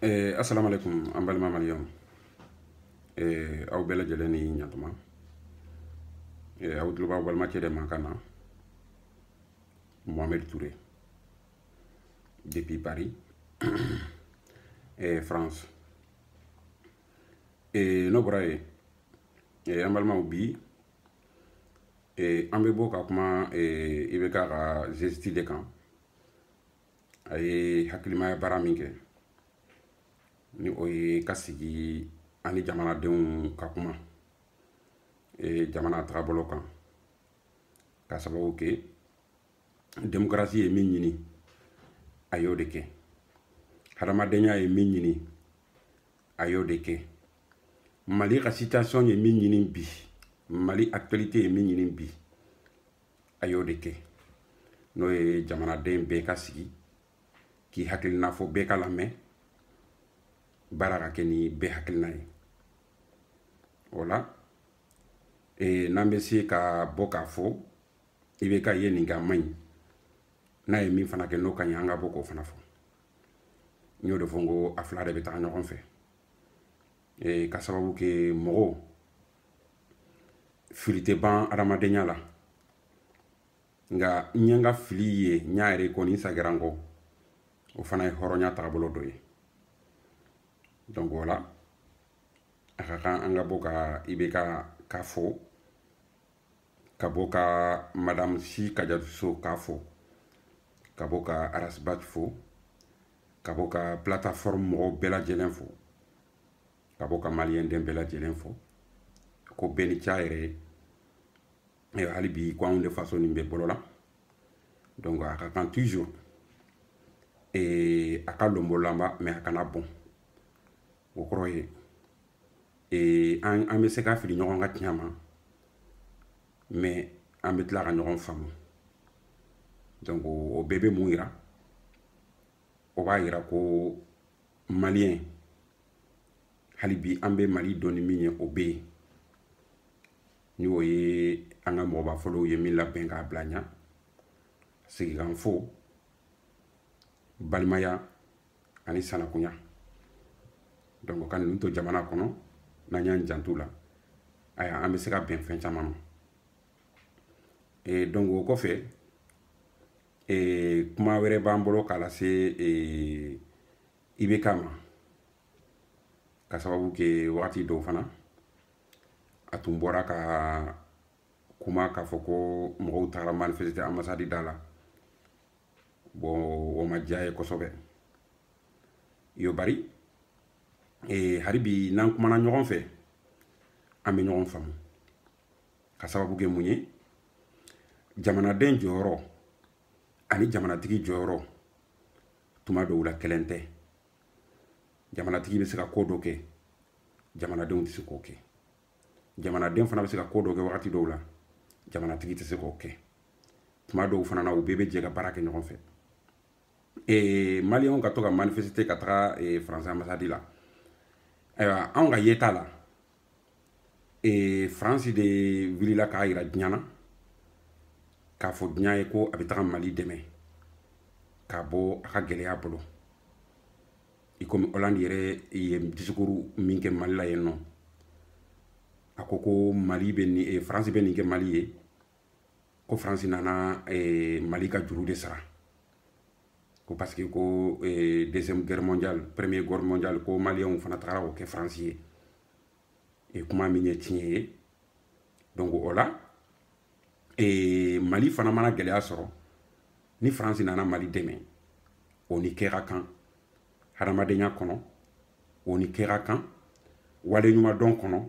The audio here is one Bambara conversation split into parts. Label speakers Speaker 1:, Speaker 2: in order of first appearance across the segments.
Speaker 1: Assalamu alaikum an balima maliyɛnw aw bɛɛ lajɛlen ni ɲantuma aw tulo b'aw balimakɛ de man kan na Mohamed Touré depuis Paris France n'o bɔra yen an balimaw bi an bɛ bɔ ka kuma IBK ka gestion de kan a ye hakilimaya baara min kɛ ni o ye ka sigi ani jamanadenw ka kuma jamana tagabolo kan ka sababu kɛ démocratie ye min ɲini a y'o de kɛ hadamadenya ye min ɲini a y'o de kɛ Mali ka situation ye min ɲini bi Mali actualité ye min ɲini bi a y'o de kɛ n'o ye jamanaden bɛɛ ka sigi k'i hakilina fɔ bɛɛ ka lamɛn baara ka kɛ ni bɛɛ hakilina ye o la n'an bɛ se ka bɔ k'a fɔ IBK ye nin kɛ a man ɲi n'a ye min fana kɛ n'o ka ɲi an ka bɔ k'o fana fɔ n y'o de fɔ n ko a fila de bɛ taga ɲɔgɔn fɛ ka sababu kɛ mɔgɔw fili tɛ ban adamadenya la nka n ye n ka fili ye n y'a yɛrɛ ko ni sagɛra n kɔ o fana ye hɔrɔnya taabolo dɔ ye donc o la a ka kan an ka bɔ ka IBK k'a fɔ ka bɔ ka madame Si Kadiatou k'a fɔ ka bɔ ka Arasbach fɔ ka bɔ ka plateforme mɔgɔw bɛɛ lajɛlen fɔ ka bɔ ka maliyɛnden bɛɛ lajɛlen fɔ ko bɛɛ ni ca yɛrɛ hali bi ko anw de faso nin bɛ bolo la donc a ka kan toujours a ka lɔnbɔlanba mais a kana bɔn o kɔrɔ ye an bɛ se ka fili ɲɔgɔn ka tiɲɛ ma mais an bɛ tila ka ɲɔgɔn faamu donc o bɛɛ bɛ mun yira o b'a yira ko maliyɛn hali bi an bɛ Mali dɔn ni min ye o bɛ yen ni o ye an ka mɔgɔba fɔlɔw ye min labɛn k'a bila ɲɛ sigikanfo balimaya ani sanakunya donc ka ninnu to jamana kɔnɔ n'an y'an janto la aya an bɛ se ka bɛn fɛn caman ma donc o kɔfɛ kuma wɛrɛ b'an bolo k'a lase IBK ma ka sababu kɛ wagati dɔw fana a tun bɔra ka kuma k'a fɔ ko mɔgɔw tagara manifester ambassade da la bon o ma diya ye kosɛbɛ yo bari hari bi n'an kumana ɲɔgɔn fɛ an bɛ ɲɔgɔn faamu ka sababu kɛ mun ye jamanaden jɔyɔrɔ ani jamanatigi jɔyɔrɔ tuma dɔw la kelen tɛ jamanatigi bɛ se ka ko dɔ kɛ jamanadenw tɛ se k'o kɛ jamanaden fana bɛ se ka ko dɔ kɛ wagati dɔw la jamanatigi tɛ se k'o kɛ tuma dɔw fana na u bɛɛ bɛ jɛ ka baara kɛ ɲɔgɔn fɛ maliyɛnw ka to ka manifester ka taga faransi ambassade la ayiwa anw ka yeta la faransi de wulila k'a yira diɲɛ na k'a fɔ diɲɛ ye ko a bɛ taga Mali dɛmɛ k'a bɔ a ka gɛlɛya bolo i komi Hollande yɛrɛ ye discours min kɛ Mali la yen nɔ a ko Mali bɛ nin faransi bɛ nin kɛ Mali ye ko faransi nana Mali ka juru de sara ko parce que ko deuxième guerre mondiale première guerre mondiale ko maliyɛnw fana tagara o kɛ faransi ye kuma min ye tiɲɛ ye donc o la Mali fana mana gɛlɛya sɔrɔ ni faransi nana Mali dɛmɛ o ni kɛ ka kan hadamadenya kɔnɔ o ni kɛ ka kan waleɲumandɔn kɔnɔ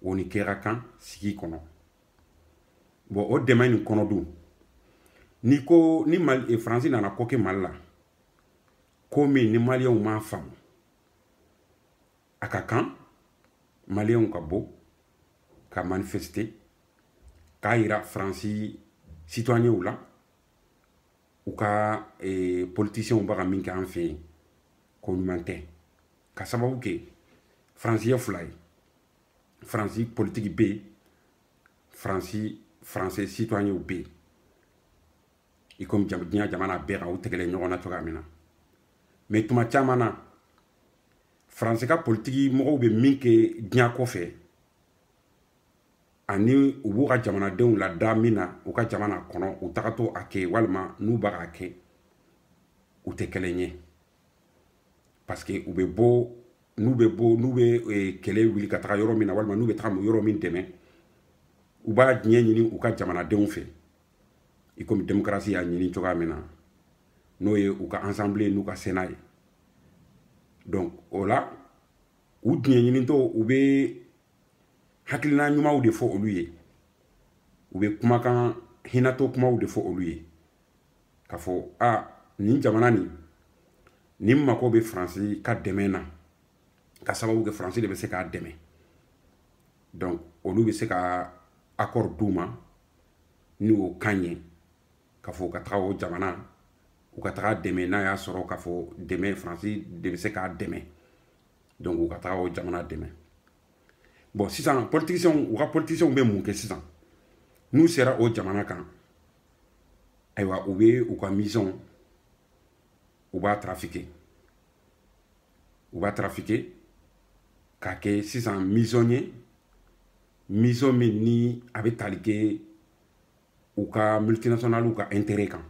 Speaker 1: o ni kɛ ka kan sigi kɔnɔ bon o dɛmɛ nin kɔnɔ dun ni Mali faransi nana ko kɛ Mali la ko min ni maliyɛnw m'a faamu a ka kan maliyɛnw ka bɔ ka manifester k'a yira faransi citoyenw la u ka politiciens bɛ ka min kɛ an fɛ yen ko ɲuman tɛ ka sababu kɛ faransi ye fila ye faransi politiki bɛ yen faransi citoyenw bɛ yen i komi diɲɛ jamana bɛɛ kan u tigɛlen ɲɔgɔn na cogoya min na mais tuma caman na France ka politique mɔgɔw bɛ min kɛ diɲɛ kɔfɛ ani u b'u ka jamanadenw lada min na u ka jamana kɔnɔ u tagatɔ a kɛ walima n'u b'a ka kɛ u tɛ kelen ye parce que u bɛ bɔ n'u bɛ kɛlɛ wuli ka taga yɔrɔ min na walima n'u bɛ taga yɔrɔ min dɛmɛ u b'a diɲɛ ɲini u ka jamanadenw fɛ i komi démocratie y'a ɲini cogoya min na n'o ye u ka assemblée n'u ka sénat ye donc o la u diɲɛ ɲinitɔ u bɛ hakilina ɲumanw de fɔ olu ye u bɛ kumakan hinatɔ kumaw de fɔ olu ye k'a fɔ nin jamana nin mako bɛ faransi ka dɛmɛ na ka sababu kɛ faransi de bɛ se k'a dɛmɛ donc olu bɛ se ka accord d'u ma ni o kan ye k'a fɔ u ka taga o jamana u ka taga dɛmɛ n'a y'a sɔrɔ k'a fɔ dɛmɛ faransi de bɛ se k'a dɛmɛ donc u ka taga o jamana dɛmɛ bon sisan politiciens u ka politiciens bɛ mun kɛ sisan n'u sera o jamana kan ayiwa u bɛ u ka mission u b'a trafiquer k'a kɛ sisan mission ye mission min ni a bɛ tali kɛ u ka multinationales ka intérêt kan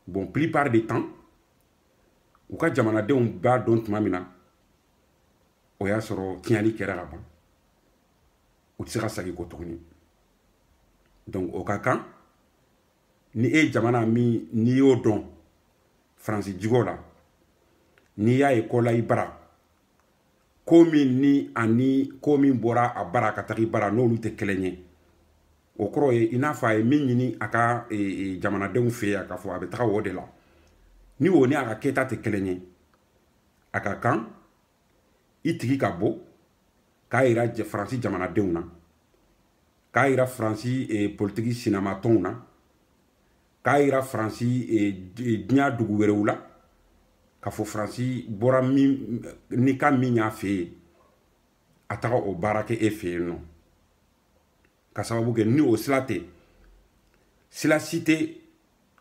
Speaker 1: bon plupart du temps u ka jamanadenw b'a dɔn tuma min na o y'a sɔrɔ tiɲɛli kɛra ka ban u tɛ se ka segin kɔ tuguni donc o ka kan ni e jamana min n'i y'o dɔn faransi jigo la n'i y'a ye kɔla i bara ko min ni ani ko min bɔra a bara ka taga i bara n'olu tɛ kelen ye o kɔrɔ ye i n'a fɔ a ye min ɲini a ka jamanadenw fɛ yan k'a fɔ a bɛ taga o de la ni o ni a ka kɛta tɛ kelen ye a ka kan i tigi ka bɔ k'a yira faransi jamanadenw na k'a yira faransi politiki sinamatɔnw na k'a yira faransi diɲɛ dugu wɛrɛw la k'a fɔ faransi bɔra ni ka min y'a fɛ yen a taga o baara kɛ e fɛ yen nɔ ka sababu kɛ ni o sira tɛ sira si tɛ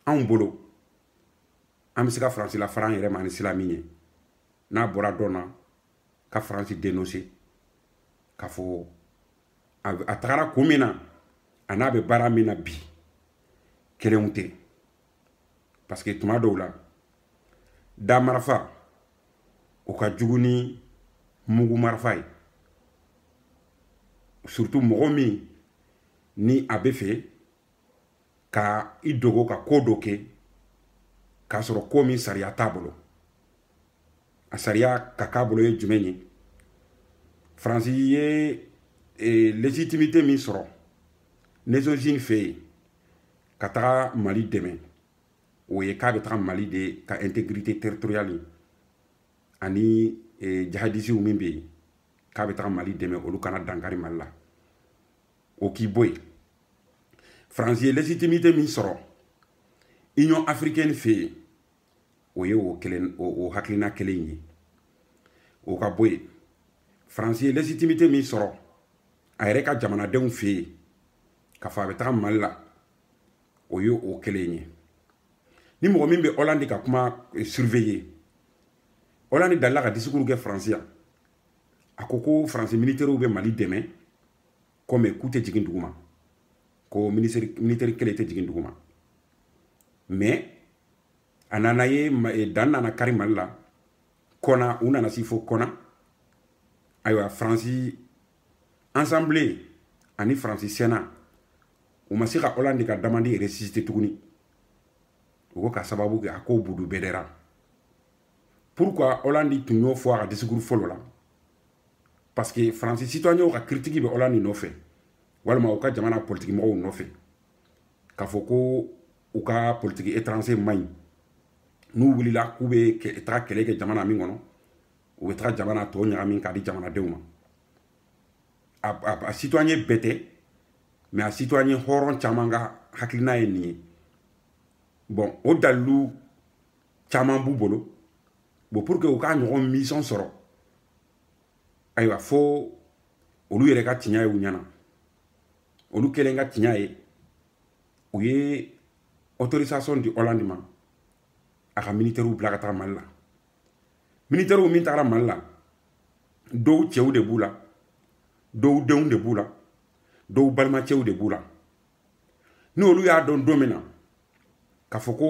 Speaker 1: anw bolo an bɛ se ka faransi la fara an yɛrɛ ma ni sira min ye n'a bɔra dɔ na ka faransi dénoncer k'a fɔ a tagara kun min na a n'a bɛ baara min na bi kelenw tɛ parce que tuma dɔw la da marifa o ka jugu ni mugu marifa ye surtout mɔgɔ min ni a bɛ fɛ ka i dogo ka ko dɔ kɛ k'a sɔrɔ ko min sariya t'a bolo a sariya ka k'a bolo ye jumɛn ye faransi ye légitimité min sɔrɔ Nations Unies fɛ yen ka taga Mali dɛmɛ o ye k'a bɛ taga Mali de ka intégrité territoriale ani jihadisiw min bɛ yen k'a bɛ taga Mali dɛmɛ olu kana dankari Mali la o k'i bɔ yen faransi ye légitimité min sɔrɔ Union africaine fɛ yen o ye o hakilina kelen ye o ka bɔ yen faransi ye légitimité min sɔrɔ a yɛrɛ ka jamanadenw fɛ yen k'a fɔ a bɛ taga Mali la o ye o kelen ye ni mɔgɔ min bɛ Hollande ka kuma surveiller Hollande dalila ka discours kɛ faransi yan a ko faransi militaires bɛ Mali dɛmɛ comme k'u tɛ jigin duguma ko militaire kelen tɛ jigin duguma mais a nana ye dan nana kari Mali la kɔna u nana si fo kɔna ayiwa faransi assemblée ani faransi sénat u ma se ka Hollande ka demande ressuscité tuguni u ko ka sababu kɛ a ko budu bɛdɛra pourquoi Hollande tun y'o fɔ a ka discours fɔlɔ la parce que faransi citoyens ka critique bɛ Hollande nɔfɛ walima u ka jamana politique mɔgɔw nɔfɛ k'a fɔ ko u ka politique étranger man ɲi n'u wulila k'u bɛ taga kɛlɛ kɛ jamana min kɔnɔ u bɛ taga jamana tɔ ɲagami k'a di jamanadenw ma a citoyen bɛɛ tɛ mais a citoyen hɔrɔn caman ka hakilina ye nin ye bon o dalilu caman b'u bolo bon pour que u ka ɲɔgɔn mission sɔrɔ ayiwa fo olu yɛrɛ ka tiɲɛ ye u ɲɛna olu kɛlen ka tiɲɛ ye u ye autorisation di Hollande ma a ka militaires bila ka taga Mali la militaire min tagara Mali la dɔw cɛw de b'u la dɔw denw de b'u la dɔw balimacɛw de b'u la ni olu y'a dɔn don min na k'a fɔ ko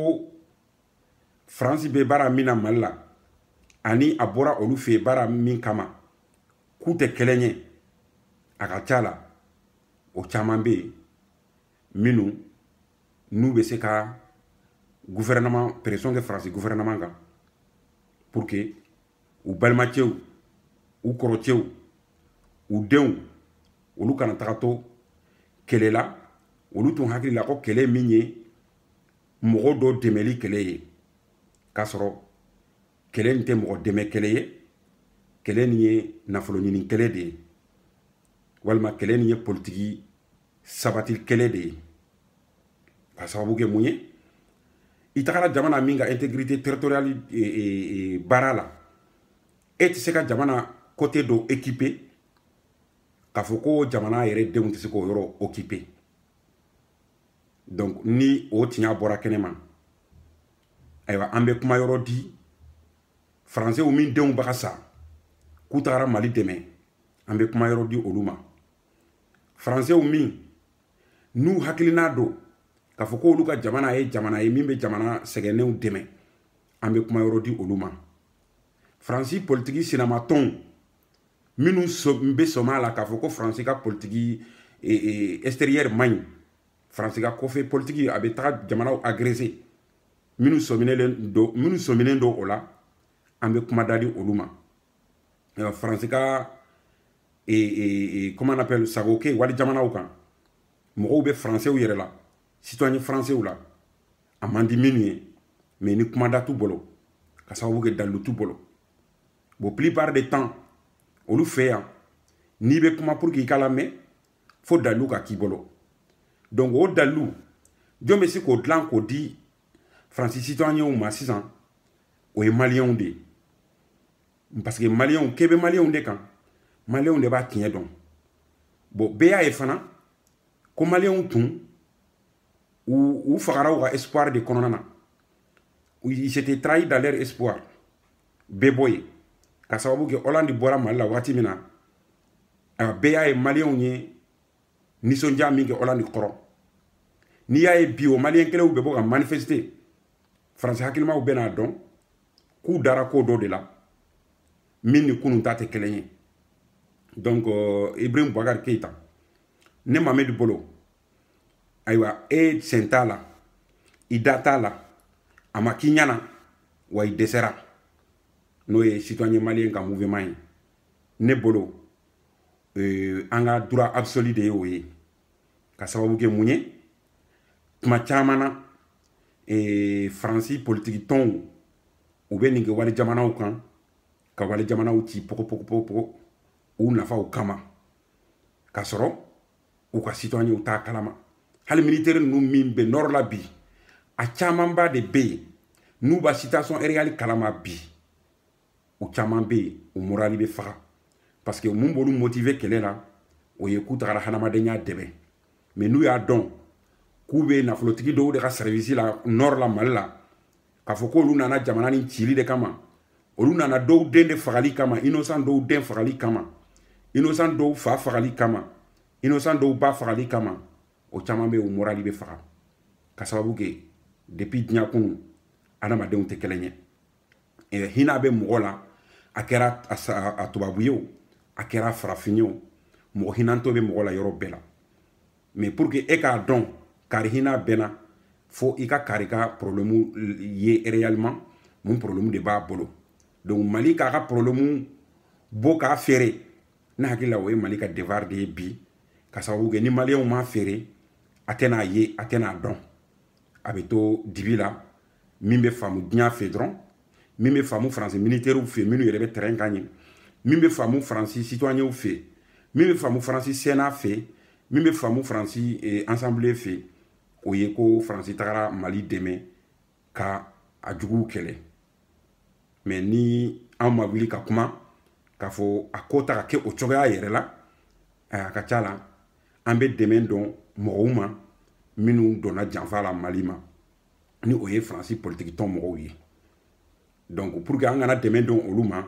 Speaker 1: France bɛ baara min na Mali la ani a bɔra olu fɛ yen baara min kama k'u tɛ kɛlɛ ɲɛ a ka ca la o caman bɛ yen minnu n'u bɛ se ka gouvernement pression kɛ France gouvernement kan pour que u balimacɛw u kɔrɔcɛw u denw olu kana taga to kɛlɛ la olu tun hakili la ko kɛlɛ min ye mɔgɔ dɔ dɛmɛli kɛlɛ ye k'a sɔrɔ kɛlɛ in tɛ mɔgɔ dɛmɛ kɛlɛ ye kɛlɛ nin ye nafolo ɲini kɛlɛ de ye walima kɛlɛ nin ye politiki sabati kɛlɛ de ye ka sababu kɛ mun ye i tagara jamana min ka intégrité territoriale baara la e tɛ se ka jamana côté dɔ équipé k'a fɔ ko jamana yɛrɛ denw tɛ se k'o yɔrɔ occupé donc ni o tiɲɛ bɔra kɛnɛ ma ayiwa an bɛ kuma yɔrɔ di français min denw bɛ ka sa k'u tagara Mali dɛmɛ an bɛ kuma yɔrɔ di olu ma français min n'u hakilina don k'a fɔ ko olu ka jamana ye jamana ye min bɛ jamana sɛgɛnnenw dɛmɛ an bɛ kuma yɔrɔ di olu ma faransi politiki sinamatɔnw minnu bɛ sɔmɔ a la k'a fɔ ko faransi ka politiki extérieure man ɲi faransi ka kɔfɛ politiki a bɛ taga jamanaw agressé minnu sɔminen don o la an bɛ kuma da di olu ma faransi ka comment on appelle sago kɛ wali jamanaw kan mɔgɔw bɛ français yɛrɛ la citoyen français la a man di minnu ye mais ni kuma da t'u bolo ka sababu kɛ dalilu t'u bolo bon plupart des temps olu fɛ yan n'i bɛ kuma pour k'i ka lamɛn fo dalilu ka k'i bolo donc o dalilu jɔn bɛ se k'o dilan k'o di faransi citoyenw ma sisan o ye maliyɛnw de ye parce que maliyɛnw k'e bɛ maliyɛnw de kan maliyɛnw de b'a tiɲɛ dɔn bon bɛɛ y'a ye fana ko maliyɛnw tun u fagara u ka espoir de kɔnɔna na ils s'étaient trahis dans leur espoir bɛɛ bɔ ye ka sababu kɛ Hollande bɔra Mali la waati min na bɛɛ y'a ye maliyɛnw ye nisɔndiya min kɛ Hollande kɔrɔ n'i y'a ye bi o maliyɛn kɛlɛw bɛ bɔ ka manifester faransi hakilimaw bɛ n'a dɔn k'u dara ko dɔ de la min ni kunun ta tɛ kelen ye donc Ibrahim Boubacar Keïta ne Mamadu bolo ayiwa e sen t'a la i da t'a la a ma k'i ɲɛna wa i dɛsɛra n'o ye citoyen malien ka mouvement ye ne bolo an ka droit absolu de ye o ye ka sababu kɛ mun ye tuma caman na faransi politiki tɔnw u bɛ nin kɛ wali jamanaw kan ka wali jamanaw ci pogo u nafaw kama k'a sɔrɔ u ka citoyenw t'a kalama hali militaire ninnu min bɛ nord la bi a camanba de bɛ yen n'u ba situation réelle kalama bi u caman bɛ yen u morali bɛ faga parce que mun b'olu motiver kɛlɛ la o ye k'u tagara hadamadenya dɛmɛ mais n'u y'a dɔn k'u bɛ nafolotigi dɔw de ka service la nord la Mali la k'a fɔ k'olu nana jamana ni cili de kama olu nana dɔw den de fagali kama innocent dɔw den fagali kama innocent dɔw fa fagali kama innocent dɔw ba fagali kama o caman bɛ o morali bɛ faga ka sababu kɛ depuis diɲɛ kunu adamadenw tɛ kelen ye hinɛ bɛ mɔgɔ la a kɛra a tubabu ye o a kɛra farafin ye o mɔgɔ hinɛtɔ bɛ mɔgɔ la yɔrɔ bɛɛ la mais pour que e k'a dɔn kari hinɛ bɛnna fo i ka kari ka problème ye réellement mun problème de b'a bolo donc Mali k'a ka problème bɔ k'a feere ne hakili la o ye Mali ka devoir de ye bi ka sababu kɛ ni maliyɛnw m'a feere a tɛn'a ye a tɛn'a dɔn a bɛ to dibi la min bɛ faamu diɲɛ fɛ dɔrɔn min bɛ faamu faransi militaires fɛ minnu yɛrɛ bɛ terrain kan ɲɛ min bɛ faamu faransi citoyenw fɛ min bɛ faamu faransi sénat fɛ min bɛ faamu faransi assemblée fɛ o ye ko faransi tagara Mali dɛmɛ ka a juguw kɛlɛ mais ni an ma wuli ka kuma k'a fɔ a ko ta ka kɛ o cogoya yɛrɛ la a ka ca la an bɛ dɛmɛ dɔn mɔgɔw ma minnu donna janfa la Mali ma ni o ye faransi politiki tɔn mɔgɔw ye donc pour que an kana dɛmɛ don olu ma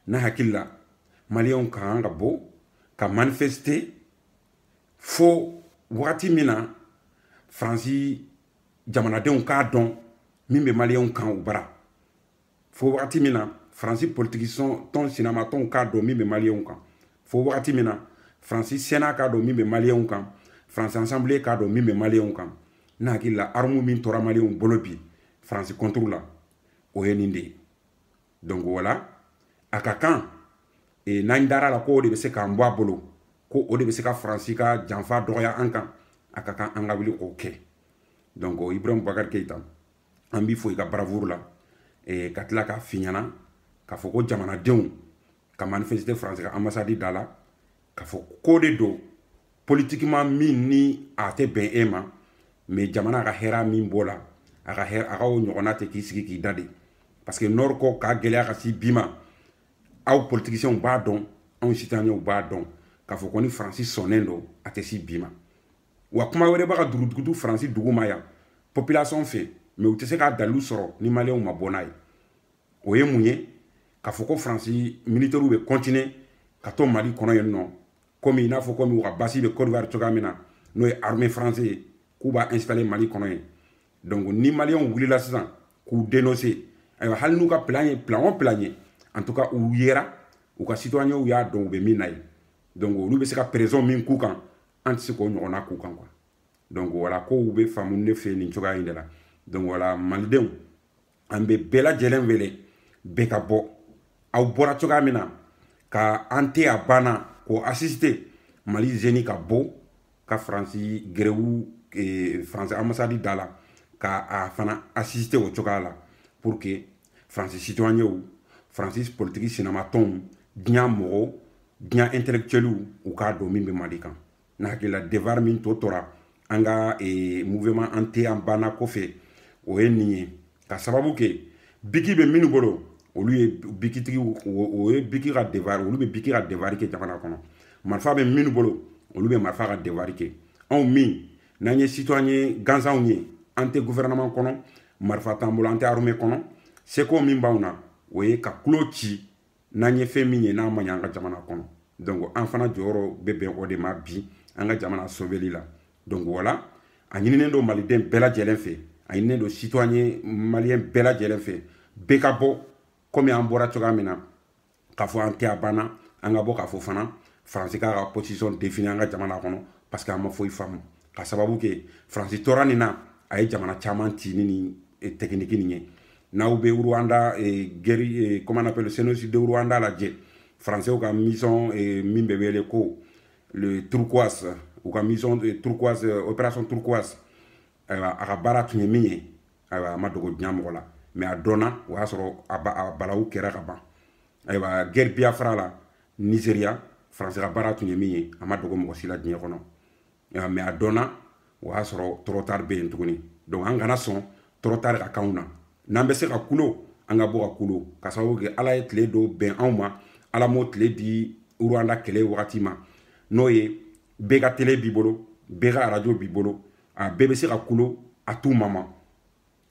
Speaker 1: na hakili la maliyɛnw ka kan ka bɔ ka manifester fo wagati min na faransi jamanadenw k'a dɔn min bɛ maliyɛnw kan u bara fo wagati min na faransi politiki tɔn sinamatɔnw k'a dɔn min bɛ maliyɛnw kan fo wagati min na faransi sena k'a dɔn min bɛ maliyɛnw kan faransi assemblée k'a dɔn min bɛ maliyɛnw kan n'a hakili la armu min tora maliyɛnw bolo bi faransi contre la o ye nin de ye donc voilà a ka kan n'an dara la ko o de bɛ se k'an bɔ a bolo ko o de bɛ se ka faransi ka janfa dɔgɔya an kan a ka kan an ka wuli k'o kɛ donc Ibrahim Boubacar Keïta an b'i fo i ka bravoure la ka tila ka f'i ɲɛna k'a fɔ ko jamanadenw ka manifester faransi ka ambassade da la k'a fɔ ko de don politiquement min ni a tɛ bɛn e ma mais jamana ka hɛrɛ min b'o la a ka o ɲɔgɔnna tɛ k'i sigi k'i da de parce que nord ko k'a gɛlɛya ka si bi ma aw politiciens b'a dɔn anw citoyens b'a dɔn k'a fɔ ko ni faransi sɔnnen don a tɛ si bi ma wa kuma wɛrɛ b'a ka dugudugutu faransi dugu ma yan population fɛ mais u tɛ se k'a dalilu sɔrɔ ni maliyɛnw ma bɔ n'a ye o ye mun ye k'a fɔ ko faransi militaires bɛ continuer ka to mali kɔnɔ yen nɔ komi i n'a fɔ komi u ka base bɛ Côte d'Ivoire cogoya min na n'o ye armée française ye k'u b'a installer mali kɔnɔ yen donc ni maliyɛnw wulila sisan k'u dénoncer ayiwa hali n'u ka plan ye plan o plan ye en tout cas u yera u ka citoyens y'a dɔn u bɛ min na ye donc olu bɛ se ka pression min k'u kan an tɛ se k'o ɲɔgɔnna k'u kan quoi donc voilà kow bɛ faamu ne fɛ nin cogoya in de la donc voilà malidenw an bɛ bɛɛ lajɛlen wele bɛɛ ka bɔ aw bɔra cogoya min na ka an tɛ a banna k'o assister mali jeunes ka bɔ ka faransi grève faransi ambassade da la ka a fana assister o cogoya la pour que faransi citoyens faransi politique sinamatɔnw diɲɛ mɔgɔw diɲɛ intellectuels u k'a dɔn min bɛ mali kan n'a hakili la devoir min tɔ tora an ka mouvement an tɛ an banna kɔfɛ o ye nin ye ka sababu kɛ biki bɛ minnu bolo olu ye bikitigiw o ye biki ka devoir olu bɛ biki ka devoir kɛ jamana kɔnɔ marifa bɛ minnu bolo olu bɛ marifa ka devoir kɛ anw min n'an ye citoyen ye gansanw ye an tɛ gouvernement kɔnɔ marifa t'an bolo an tɛ armée kɔnɔ seko min b'anw na o ye ka tulo ci n'an ye fɛn min ye n'a ma ɲɛ an ka jamana kɔnɔ donc an fana jɔyɔrɔ bɛ bɛn o de ma bi an ka jamana sauver la donc voilà a ɲininen don maliden bɛɛ lajɛlen fɛ a ɲininen don citoyen malien bɛɛ lajɛlen fɛ bɛɛ ka bɔ komi an bɔra cogoya min na k'a fɔ an tɛ a banna an ka bɔ k'a fɔ fana faransi k'a ka position définir an ka jamana kɔnɔ parce que an ma foyi faamu ka sababu kɛ faransi tora nin na a ye jamana caman ci ni nin technique nin ye n'aw bɛ Rwanda guerre comment on appelle le génocide de Rwanda lajɛ français ka mission min bɛ wele ko le turquoise u ka mission turquoise opération turquoise ayiwa a ka baara tun ye min ye ayiwa a ma dogo diɲɛ mɔgɔ la mais a dɔnna o y'a sɔrɔ a balawu kɛra ka ban ayiwa guerre Biafra la Nigeria français ka baara tun ye min ye a ma dogo mɔgɔ si la diɲɛ kɔnɔ mais a dɔnna o y'a sɔrɔ trop tard bɛ yen tuguni donc an kana sɔn trop tard ka k'anw na n'an bɛ se ka kulo an ka bɔ ka kulo ka sababu kɛ ala ye tile dɔ bɛn anw ma ala m'o tile di Rwanda kɛlɛ wagati ma n'o ye bɛɛ ka télé b'i bolo bɛɛ ka radio b'i bolo a bɛɛ bɛ se ka kulo à tout moment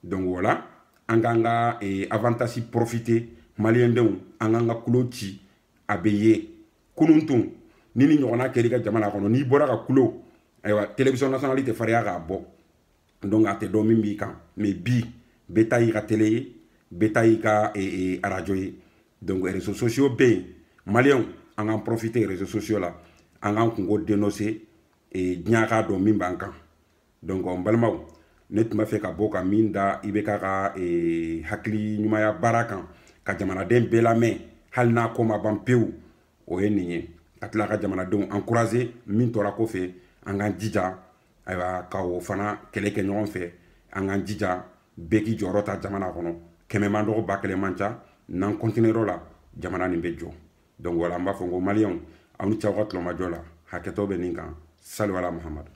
Speaker 1: donc voilà an k'an ka avantage profiter maliyɛn denw an k'an ka kulo ci a bɛ ye kunun tun ni ni ɲɔgɔnna kɛra i ka jamana kɔnɔ n'i bɔra ka kulo ayiwa télévision nationale tɛ farinya k'a bɔ donc a tɛ dɔn min b'i kan mais bi bɛɛ ta y'i ka télé ye bɛɛ ta y'i ka radio ye donc réseaux sociaux bɛ yen maliyɛnw an k'an profiter réseaux sociaux la an k'an kungo dénoncer diɲɛ k'a dɔn min b'an kan donc n balimaw ne tun b'a fɛ ka bɔ ka min da IBK ka hakili ɲumanya baara kan ka jamanaden bɛɛ lamɛn hali n'a ko ma ban pewu o ye nin ye ka tila ka jamanadenw encourager min tora kɔfɛ an k'an jija ayiwa ka o fana kɛlɛ kɛ ɲɔgɔn fɛ an k'an jija bɛɛ k'i jɔyɔrɔ ta jamana kɔnɔ kɛmɛ man dɔgɔ ba kelen man ca n'an continuera o la jamana nin bɛ jɔ donc voilà n b'a fɔ n ko maliyɛnw aw ni cɛw ka tulomajɔ la hakɛtɔ bɛ nin kan sali wala muhamadu